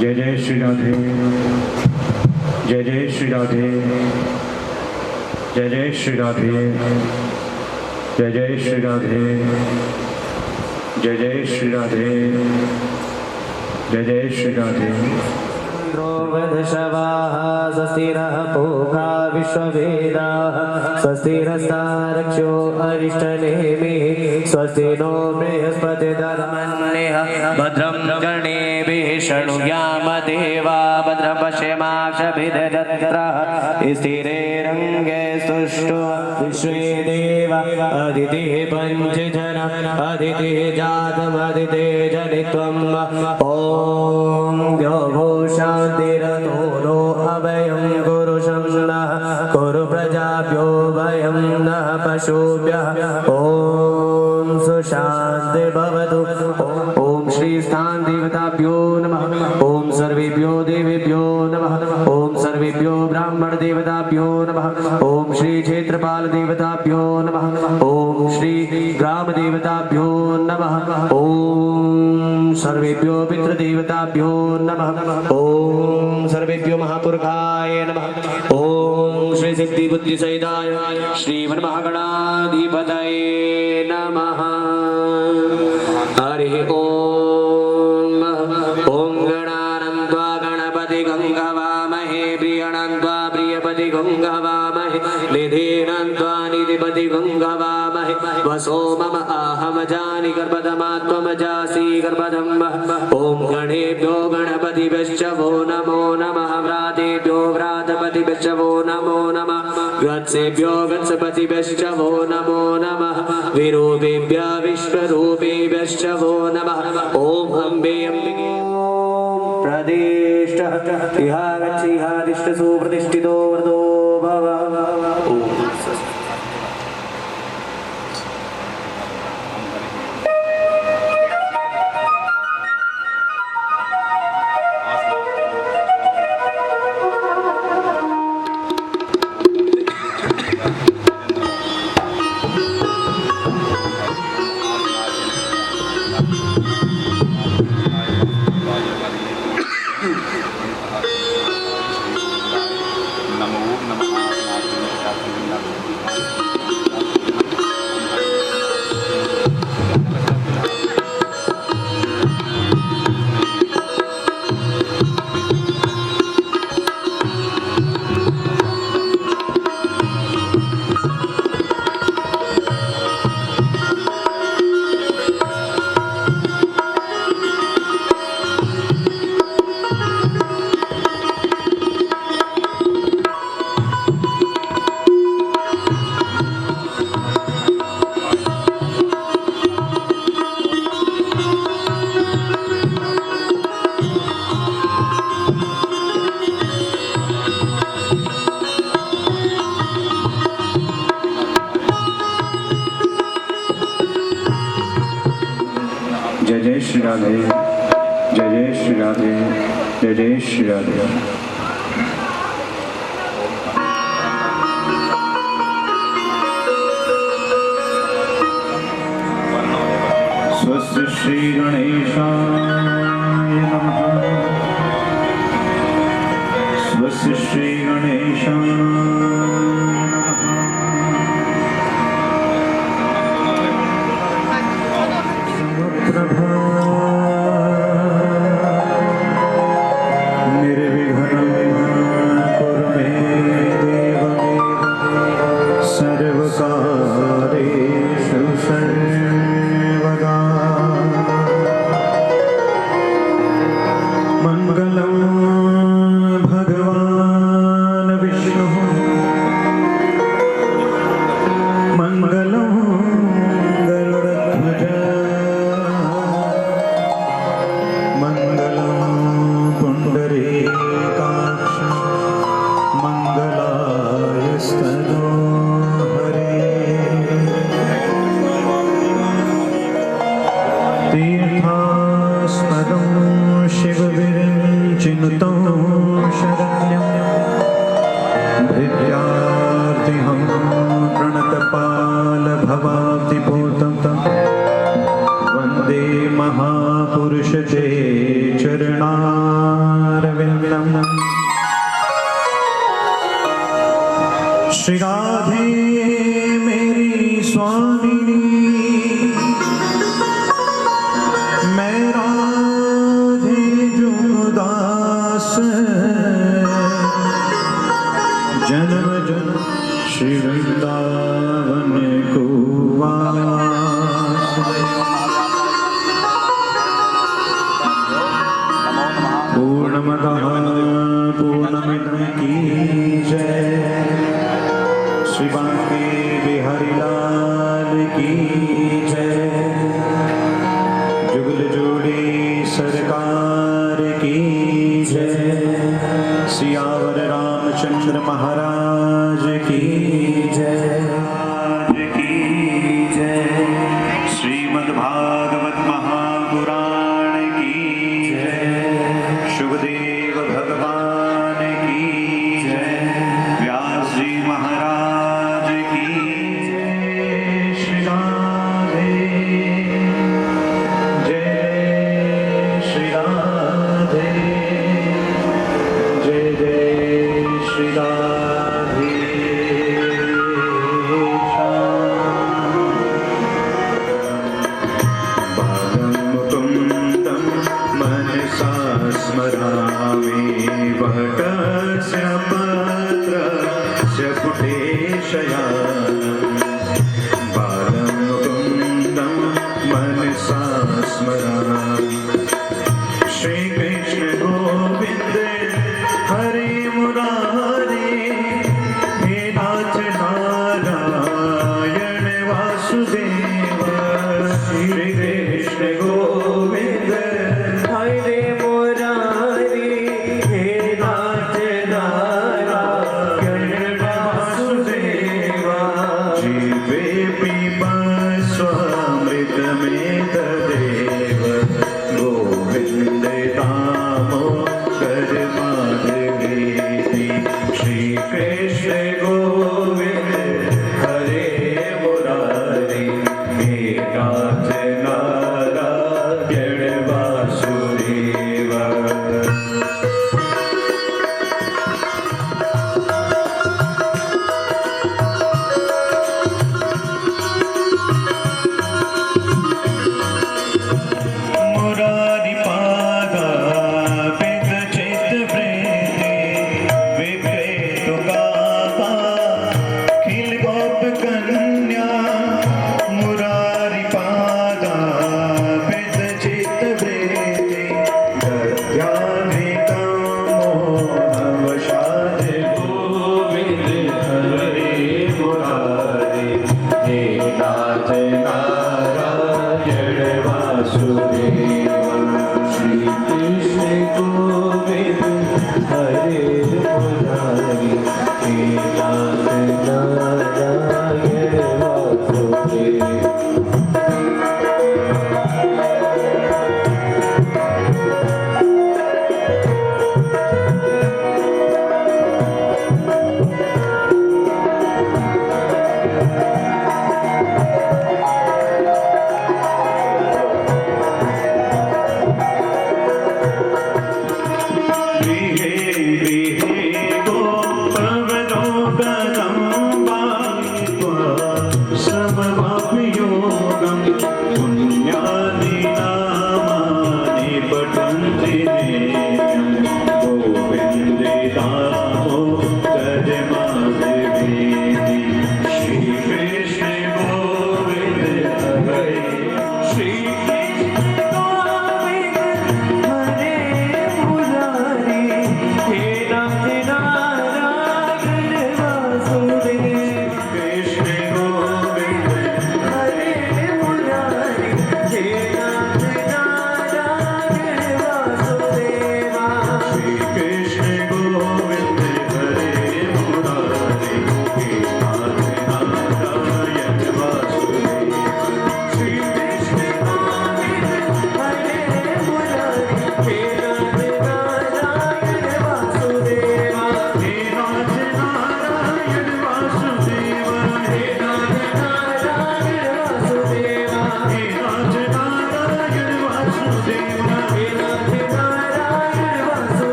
जय जय श्री राधे, जय जय श्री राधे, जय जय श्री राधे, जय जय श्री राधे, जय जय श्री राधे, जय जय श्री राधे। स्वस्तिरः पूषा विश्ववेदाः स्वस्तिरस्तारक्षो अरिष्टनेमिः स्वस्ति नो बृहस्पतिर्दधमन्यः भद्रं कर्णेभिः शृणुयामदेवा भद्रं पश्येमाक्षभिर्यजत्रः स्थिरैरङ्गे स्तुष्ट्वा विश्वे देवा अदितिः पञ्चजन अदितिः जातमदितिः जनित्वम् ॐ द्यौः शान्तिरतो नो अभयं गुरु शंसनः कुरु प्रजाभ्यो भयं नः पशुभ्यः ॐ सुशान्ति भवतु। ॐ श्री स्थान देवताभ्यो नमः। ॐ सर्वेभ्यो देवेभ्यो नमः। ॐ सर्वेभ्यो ब्राह्मण देवताभ्यो नमः। ॐ श्री क्षेत्रपाल देवताभ्यो नमः। ॐ श्री ग्राम देवताभ्यो नमः। ॐ सर्वेभ्यो पितृदेवताभ्यो नमः। ॐ सर्वेभ्यो महापुरुषाय नमः। ॐ श्री सिद्धि बुद्धि सहिताय श्रीमन्महागणाधिपतये नमः। हरि ओम। ओम गणानन्त्वा गणपति गंगवामहे प्रियणन्त्वा प्रियपति गंगवामहे निधिनन्त्वा निधिपति गंगवामहे वसो मम आहम जानि गर्भधमात्वम जासि गर्भधम्। ओम गणेभ्यो गणपतिभ्यश्च वो नमो नमः। व्रातेभ्यो व्रातपतिभ्यश्च वो नमो नमः। वत्सेभ्यो वत्सपतिभ्यश्च वो नमो नमः। विरूपेभ्य विश्वरूपेभ्यश्च वो नमः। ओम अम्बे अम्बिके प्रदिष्टः इह गच्छ इह तिष्ठ सुप्रतिष्ठितो वरदो भव। जय जय श्री राधे, जय जय श्री राधे, जय जय श्री राधे। स्वस्ति श्री गणेशाय नमः, स्वस्ति श्री गणेशाय श्री राधे मेरी स्वामिनी, मैं राधे जो दास, जन्म जन्म श्री वृंदावन को वास। पूर्णमदः पूर्णमिदं की जय, श्री बांके बिहारी लाल की जय, जुगल जोड़ी सरकार की जय, सियावर रामचंद्र महाराज की जय, श्रीमद् भागवत महापुराण की जय, शुभदेव भगवान की जय, व्यास जी महाराज की जय। श्री राधे, जय श्री राधे, जय जय श्री राधे बालं मुकुन्दं मनसा स्मरामि, वटस्य पत्रस्य पुटे शयानं, बालं मुकुन्दं मनसा स्मरामि। श्रीकृष्ण गोविन्द हरे मुरारे, हे नाथ नारायण वासुदेव। श्रीकृष्ण गोविन्द हरे मुरारी, हे नाथ नारायण वासुदेव। जीवे पिबस्वामृतमेतदेव, गोविन्द दामोदर माधवेति। श्रीकृष्ण गोविन्द हरे मुरारी, हे नाथ नारायण वासुदेव। मुरारी पादा पित चित वृत्ति, विप्रेत गाता खिल गोप कन्या। मुरारी पादा पित चित वृत्ति, दध्यान्वितं मोहवशात्। गोविन्द हरे मुरारी, हे नाथ नारायण वासुदेव। श्रीकृष्ण गोविन्द हरे मुरारी, हे नाथ नारायण वासुदेव।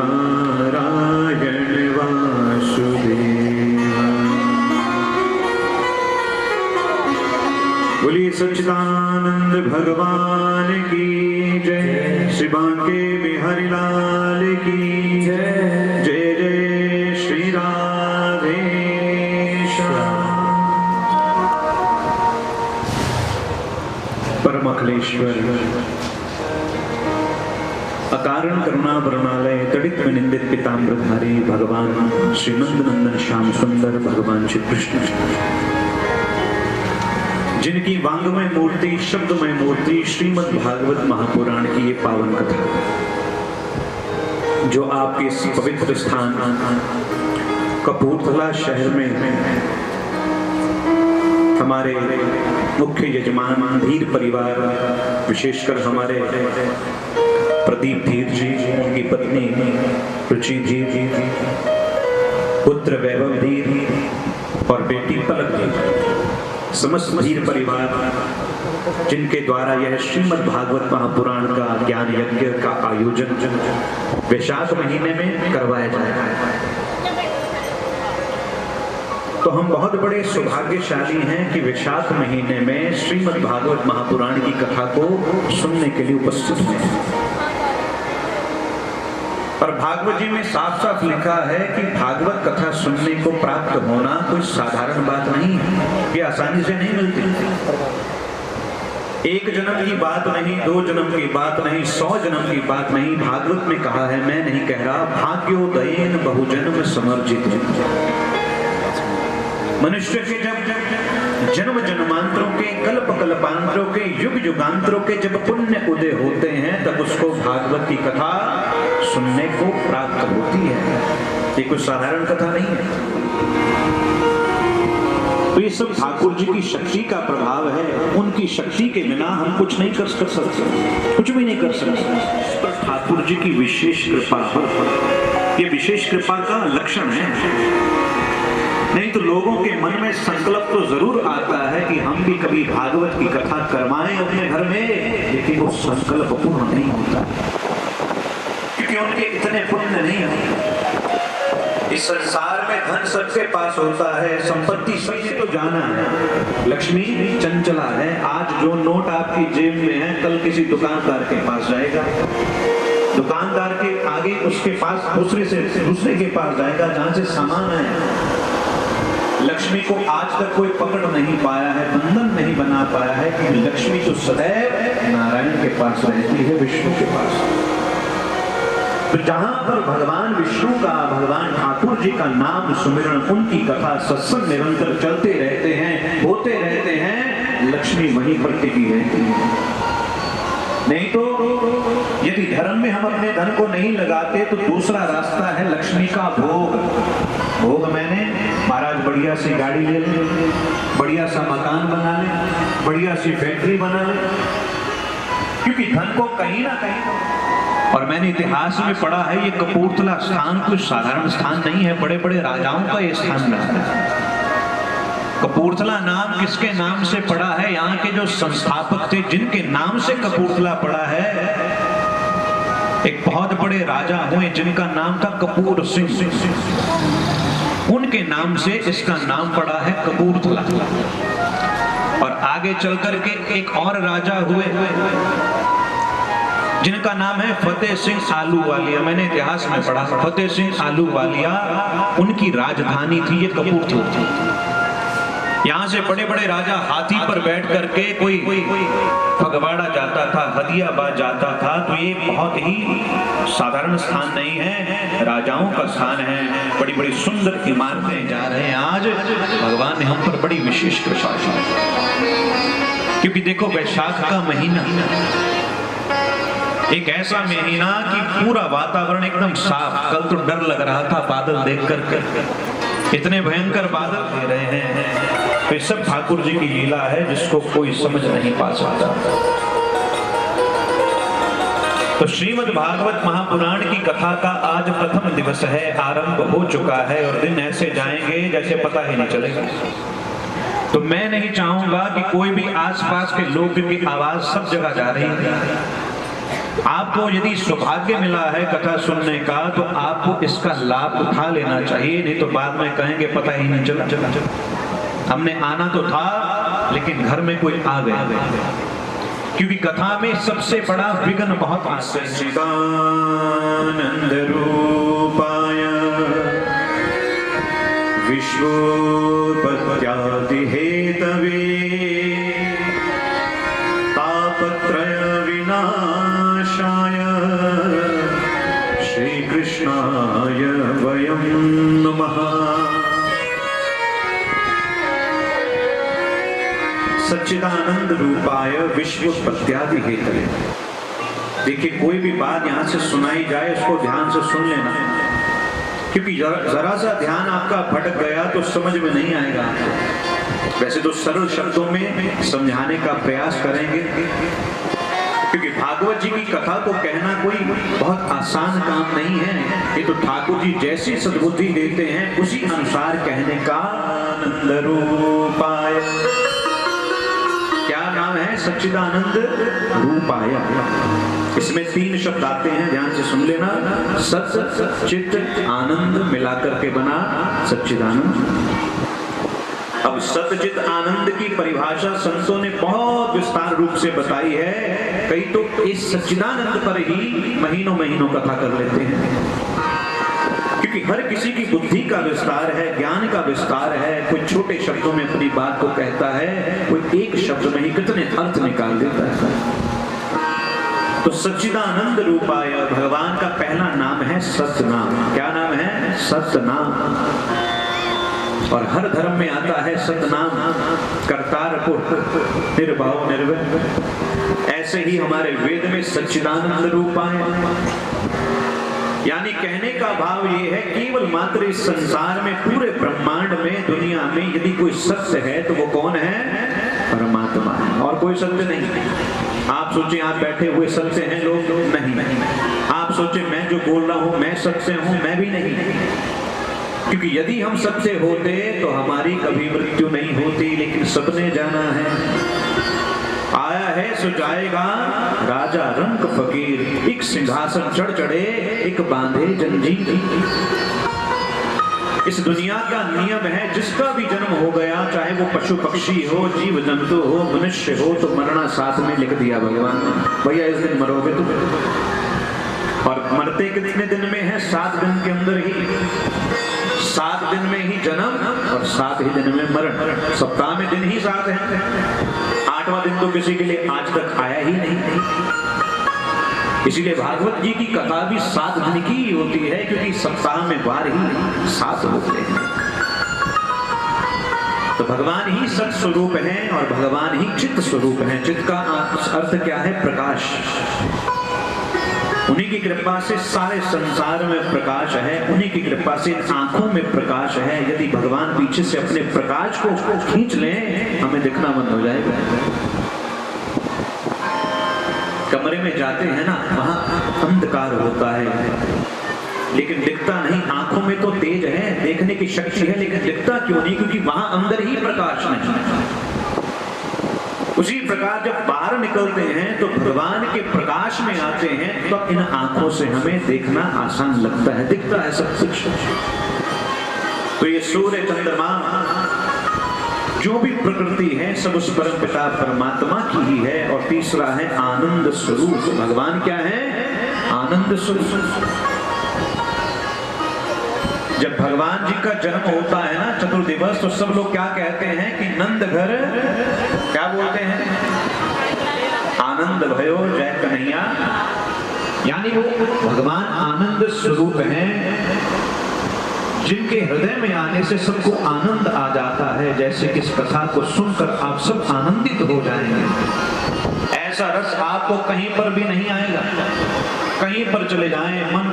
नारायण वासुदेव। बोलिए सच्चिदानंद भगवान की जय। श्री बांके बिहारी लाल की जय। जय जय श्री राधे श्याम। परम अखिलेश्वर अकारण करुणा वरुणालय तड़ित में निंदित पीताम्बरधारी भगवान श्री नंद नंदन श्याम सुंदर भगवान श्री कृष्ण, जिनकी वांगमय मूर्ति शब्दमय मूर्ति श्रीमद् भागवत महापुराण की ये पावन कथा, जो आपके इस पवित्र स्थान कपूरथला शहर में हमारे मुख्य यजमान धीर परिवार, विशेषकर हमारे प्रदीप धीर जी, उनकी पत्नी रुचि धीर जी, पुत्र वैभव धीर और बेटी पलक धीर, समस्त धीर परिवार, जिनके द्वारा यह श्रीमद् भागवत महापुराण का ज्ञान यज्ञ का आयोजन वैशाख महीने में करवाया जाएगा। तो हम बहुत बड़े सौभाग्यशाली हैं कि वैशाख महीने में श्रीमद् भागवत महापुराण की कथा को सुनने के लिए उपस्थित हैं। और भागवत जी में साफ साफ लिखा है कि भागवत कथा सुनने को प्राप्त होना कोई साधारण बात नहीं है, ये आसानी से नहीं मिलती। एक जन्म की बात नहीं, दो जन्म की बात नहीं, 100 जन्म की बात नहीं। भागवत में कहा है, मैं नहीं कह रहा, भाग्योदयेन बहुजन्म समर्जित। मनुष्य के जब जन्म जन्मांतरों के, कल्प कल्पांतरों के, युग युगांतरों के जब पुण्य उदय होते हैं, तब उसको भागवत की कथा सुनने को प्राप्त होती है। ये कोई साधारण कथा नहीं है। तो ये सब ठाकुर जी की शक्ति का प्रभाव है। उनकी शक्ति के बिना हम कुछ नहीं कर सकते, कुछ भी नहीं कर सकते। पर ठाकुर जी की विशेष कृपा, ये विशेष कृपा का लक्षण है। नहीं तो लोगों के मन में संकल्प तो जरूर आता है कि हम भी कभी भागवत की कथा करवाएं अपने घर में, लेकिन वो संकल्प पूर्ण नहीं होता, क्योंकि उनके इतने पुण्य नहीं है। इस संसार में धन सबके पास होता है, संपत्ति सबने तो जाना है, लक्ष्मी चंचला है। आज जो नोट आपकी जेब में है, कल किसी दुकानदार के पास जाएगा, दुकानदार के आगे उसके पास दूसरे के पास जाएगा, जहां से सामान है। लक्ष्मी को आज तक कोई पकड़ नहीं पाया है, बंधन नहीं बना पाया है, कि लक्ष्मी तो सदैव नारायण के पास रहती है, विष्णु के पास। तो जहां पर भगवान विष्णु का, भगवान ठाकुर जी का नाम सुमिरन, उनकी कथा सत्संग निरंतर चलते रहते हैं, होते रहते हैं, लक्ष्मी वहीं पर टिकी रहती है। नहीं तो यदि धर्म में हम अपने धन को नहीं लगाते, तो दूसरा रास्ता है लक्ष्मी का भोग। भोग मैंने महाराज बढ़िया सी गाड़ी ले ले, बढ़िया सा मकान बना ले, बढ़िया सी फैक्ट्री बना ले, क्योंकि धन को कहीं ना कहीं, और मैंने इतिहास में पढ़ा है, ये कपूरथला स्थान कोई साधारण स्थान नहीं है, बड़े बड़े राजाओं का ये स्थान रहा है। कपूरथला नाम किसके नाम से पड़ा है? यहाँ के जो संस्थापक थे, जिनके नाम से कपूरथला पड़ा है, एक बहुत बड़े राजा हुए जिनका नाम था कपूर सिंह, उनके नाम से इसका नाम पड़ा है कपूरथला। और आगे चल करके एक और राजा हुए जिनका नाम है फतेह सिंह आलूवालिया। मैंने इतिहास में पढ़ा, फतेह सिंह आलूवालिया, उनकी राजधानी थी ये कपूरथला। यहाँ से बड़े बड़े राजा हाथी पर बैठ करके कोई फगवाड़ा जाता था, हदियाबाद जाता था। तो ये बहुत ही साधारण स्थान नहीं है, राजाओं का स्थान है। बड़ी बड़ी सुंदर इमारतें जा रहे हैं। आज भगवान ने हम पर बड़ी विशेष कृपा की, क्योंकि देखो वैशाख का महीना एक ऐसा महीना कि पूरा वातावरण एकदम साफ। कल तो डर लग रहा था बादल देख कर, इतने भयंकर बादल दे रहे हैं। तो सब ठाकुर जी की लीला है, जिसको कोई समझ नहीं पा सकता। तो श्रीमद् भागवत महापुराण की कथा का आज प्रथम दिवस है, आरंभ हो चुका है, और दिन ऐसे जाएंगे जैसे पता ही नहीं चलेगा। तो मैं नहीं चाहूंगा कि कोई भी आसपास के लोग की आवाज सब जगह जा रही है, आपको यदि सौभाग्य मिला है कथा सुनने का तो आपको इसका लाभ उठा लेना चाहिए, नहीं तो बाद में कहेंगे पता ही नहीं चला। हमने आना तो था लेकिन घर में कोई आ गया, क्योंकि कथा में सबसे बड़ा विघ्न बहुत आता है। सच्चिदानंद रूपाय विश्वोत्पत्त्यादि हेतवे तापत्रय विनाशाय श्री कृष्णाय वयं नमः। सच्चिदानंद रूपाय विश्वोत्पत्त्यादि हेतवे। देखिए, कोई भी बात यहां से सुनाई जाए उसको ध्यान से सुन लेना, क्योंकि जरा सा ध्यान आपका भटक गया तो समझ में नहीं आएगा। वैसे तो सरल शब्दों में समझाने का प्रयास करेंगे, क्योंकि भागवत जी की कथा को कहना कोई बहुत आसान काम नहीं है। ये तो ठाकुर जी जैसी सद्बुद्धि देते हैं उसी अनुसार कहने का। आनंद रूपाय, क्या नाम है? सच्चिदानंद रूपाय। इसमें 3 शब्द आते हैं, ध्यान से सुन लेना। सत चित आनंद मिलाकर के बना सच्चिदानंद। अब सतचित आनंद की परिभाषा संतों ने बहुत विस्तार रूप से बताई है। कई तो इस सच्चिदानंद पर ही महीनों महीनों कथा कर लेते हैं, क्योंकि हर किसी की बुद्धि का विस्तार है, ज्ञान का विस्तार है। कोई छोटे शब्दों में अपनी बात को कहता है, कोई एक शब्द में ही कितने अर्थ निकाल देता है। तो सच्चिदानंद रूपाय भगवान का पहला नाम है सतनाम। क्या नाम है? सतनाम। और हर धर्म में आता है सतनाम, करतारपुर, निर्भाव निर्वैर। ऐसे ही हमारे वेद में सच्चिदानंद रूपाय, यानी कहने का भाव ये है केवल मात्र इस संसार में, पूरे ब्रह्मांड में, दुनिया में यदि कोई सत्य है तो वो कौन है? परमात्मा है, और कोई सत्य नहीं। आप सोचे आप बैठे हुए सत्य हैं लोग? नहीं। आप सोचे मैं जो बोल रहा हूं मैं सत्य हूं? मैं भी नहीं। क्योंकि यदि हम सत्य होते तो हमारी कभी मृत्यु नहीं होती, लेकिन सबने जाना है। आया है सो जाएगा, राजा रंक फकीर, एक सिंहासन चढ़ चढ़े, एक बांधे जंजीर। इस दुनिया का नियम है, जिसका भी जन्म हो गया, चाहे वो पशु पक्षी हो, जीव जंतु हो, मनुष्य हो, तो मरना साथ में लिख दिया भगवान। भैया इस दिन मरोगे तुम। और मरते कितने दिन में है? 7 दिन के अंदर ही। 7 दिन में ही जन्म और 7 ही दिन में मरण। सप्ताह में दिन ही 7 हैं। 8वां दिन तो किसी के लिए आज तक आया ही नहीं। इसीलिए भागवत जी की कथा भी 7 दिन की होती है, क्योंकि सप्ताह में बार ही 7 होते हैं। तो भगवान ही सत स्वरूप है और भगवान ही चित्त स्वरूप है। चित्त का अर्थ क्या है? प्रकाश। उन्हीं की कृपा से सारे संसार में प्रकाश है, उन्हीं की कृपा से आंखों में प्रकाश है। यदि भगवान पीछे से अपने प्रकाश को खींच लें, हमें दिखना बंद हो जाएगा। कमरे में जाते हैं ना, वहां अंधकार होता है, लेकिन दिखता नहीं। आंखों में तो तेज है, देखने की शक्ति है, लेकिन दिखता क्यों नहीं? क्योंकि वहां अंदर ही प्रकाश नहीं। उसी प्रकार जब बाहर निकलते हैं तो भगवान के प्रकाश में आते हैं, तो इन आंखों से हमें देखना आसान लगता है, दिखता है सब कुछ। तो ये सूर्य चंद्रमा जो भी प्रकृति है सब उस परम पिता परमात्मा की ही है। और तीसरा है आनंद स्वरूप। भगवान क्या है? आनंद स्वरूप। जब भगवान जी का जन्म होता है ना, चतुर्दिवस, तो सब लोग क्या कहते हैं कि नंद घर, क्या बोलते हैं? आनंद भयो जय कन्हैया। यानी वो भगवान आनंद स्वरूप हैं, जिनके हृदय में आने से सबको आनंद आ जाता है। जैसे इस कथा को सुनकर आप सब आनंदित हो जाएंगे। ऐसा रस आपको कहीं पर भी नहीं आएगा। कहीं पर चले जाएं, मन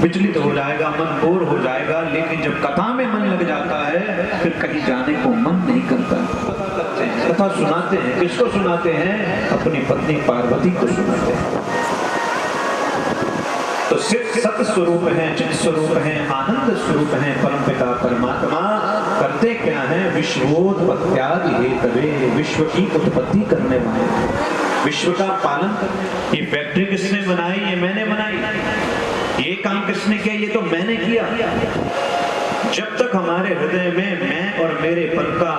विचलित हो जाएगा, मन बोर हो जाएगा, लेकिन जब कथा में मन लग जाता है फिर कहीं जाने को मन नहीं करता। कथा सुनाते हैं, किसको सुनाते हैं? अपनी पत्नी पार्वती को सुनाते हैं। तो सिर्फ सत स्वरूप है, चित स्वरूप है, आनंद स्वरूप है परमपिता परमात्मा। करते क्या है? विश्वोत्पत्त्यादि हेतवे, विश्व की उत्पत्ति करने वाले। विश्व का पालन करना। ये फैक्ट्री किसने बनाई? ये मैंने बनाई। ये काम किसने किया? ये तो मैंने किया। जब तक हमारे हृदय में मैं और मेरे पद का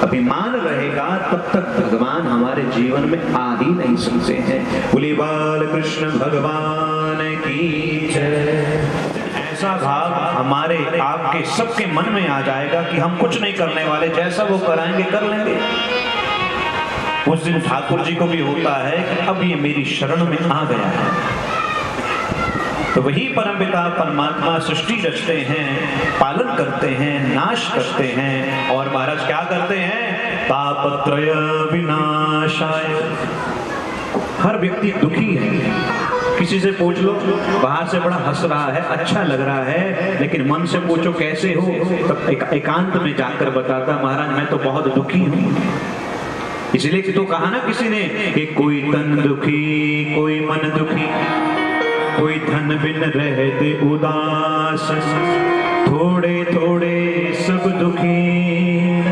अभिमान रहेगा, तब तक भगवान हमारे जीवन में आ ही नहीं सकते हैं। बोले बाल कृष्ण भगवान की जय। ऐसा भाव हमारे आपके सबके मन में आ जाएगा कि हम कुछ नहीं करने वाले, जैसा वो कराएंगे कर लेंगे। उस दिन ठाकुर जी को भी होता है कि अब ये मेरी शरण में आ गया है। तो वही परमपिता परमात्मा सृष्टि रचते हैं, पालन करते हैं, नाश करते हैं, और महाराज क्या करते हैं? तापत्रय विनाशाय। हर व्यक्ति दुखी है। किसी से पूछ लो, बाहर से बड़ा हंस रहा है, अच्छा लग रहा है, लेकिन मन से पूछो कैसे हो, तब एकांत में जाकर बताता महाराज मैं तो बहुत दुखी हूँ। इसलिए कि तो कहा ना किसी ने कि कोई तन दुखी, कोई मन दुखी, कोई धन बिन रहते उदास, थोड़े थोड़े सब दुखी,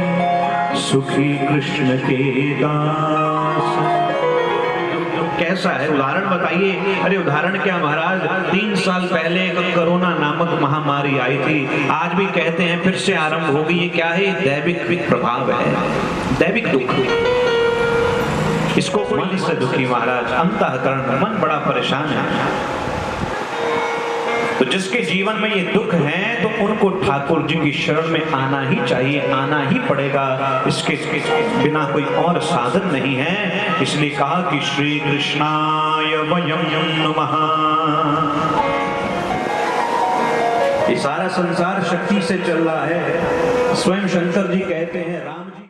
सुखी कृष्ण के दास। कैसा है? उदाहरण बताइए। अरे उदाहरण क्या महाराज, 3 साल पहले एक कोरोना नामक महामारी आई थी, आज भी कहते हैं फिर से आरंभ होगी। ये क्या है? दैविक प्रभाव है, दैविक दुख। इसको मन से दुखी महाराज, अंतःकरण मन बड़ा परेशान है। तो जिसके जीवन में ये दुख है तो उनको ठाकुर जी की शरण में आना ही चाहिए, आना ही पड़ेगा। इसके बिना कोई और साधन नहीं है। इसलिए कहा कि श्री कृष्णाय वयं नमः। ये सारा संसार शक्ति से चल रहा है। स्वयं शंकर जी कहते हैं राम जी